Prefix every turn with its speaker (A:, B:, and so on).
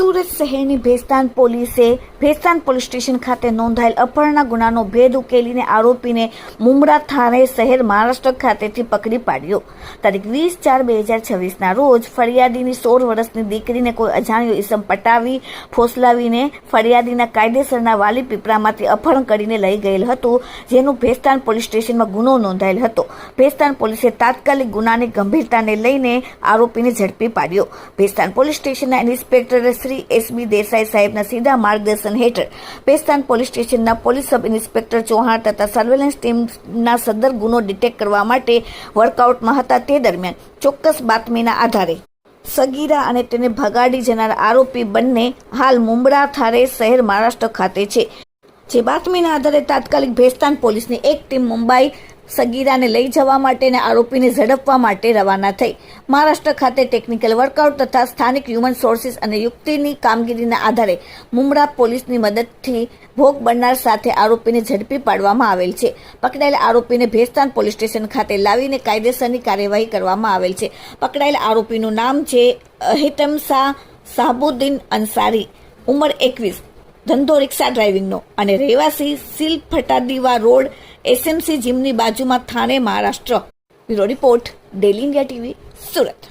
A: સુરત શહેરની Bhestan police station ખાતે નોંધાયેલ અપહરણના ગુનાનો ભેદ ઉકેલીને આરોપીને મુંબ્રા થાણે શહેર મહારાષ્ટ્ર ખાતેથી પકડી પાડ્યો। તારીખ 20/4/2026ના રોજ ફરિયાદીની 16 વર્ષની દીકરીને કોઈ અજાણ્યો ઇસમ પટાવી ફોસલાવીને ફરિયાદીના કાયદેસરના વાલી પીપળામાંથી અપહરણ કરીને લઈ ગયેલ હતું, જેનું ભેસ્તાન પોલીસ સ્ટેશનમાં ગુનો નોંધાયેલ હતો। ભેસ્તાન પોલીસે તાત્કાલિક ગુનાની ગંભીરતાને લઈને આરોપીને ઝડપી પાડ્યો। ભેસ્તાન પોલીસ સ્ટેશનના ઇન્સ્પેક્ટર શ્રી એસબી દેસાઈ સાહેબના સીધા માર્ગદર્શન હેઠળ ભેસ્તાન પોલીસ સ્ટેશનના પોલીસ સબ ઇન્સ્પેક્ટર ચૌહાણ તથા સર્વેલન્સ ટીમના સદર ગુનો ડિટેક્ટ કરવા માટે વર્કઆઉટમાં હતા। તે દરમિયાન ચોક્કસ બાતમીના આધારે સગીરા અને તેને ભગાડી જનાર આરોપી બંને હાલ મુંબ્રા થાણે શહેર મહારાષ્ટ્ર ખાતે છે, જે બાતમીના આધારે તાત્કાલિક ભેસ્તાન પોલીસની એક ટીમ મુંબઈ સગીરાને લઈ જવા માટે અને આરોપીને ઝડપવા માટે રવાના થઈ। મહારાષ્ટ્ર ખાતે ટેકનિકલ વર્કઆઉટ તથા સ્થાનિક હ્યુમન સોર્સિસ અને યુક્તિની કામગીરીના આધારે મુંબ્રા પોલીસની મદદથી ભોગ બનનાર સાથે આરોપીને ઝડપી પાડવામાં આવેલ છે। પકડાયેલા આરોપીને ભેસ્તાન પોલીસ સ્ટેશન ખાતે લાવીને કાયદેસરની કાર્યવાહી કરવામાં આવેલ છે। પકડાયેલા આરોપીનું નામ છે હિતમ શાહ સાહબુદ્દીન અંસારી, ઉંમર 21, ધંધો રિક્ષા ડ્રાઇવિંગનો અને રહેવાસી સિલ ફટાદીવા રોડ, એસએમસી જીમની બાજુમાં Thane, Maharashtra. Bureau report, daily India TV, Surat.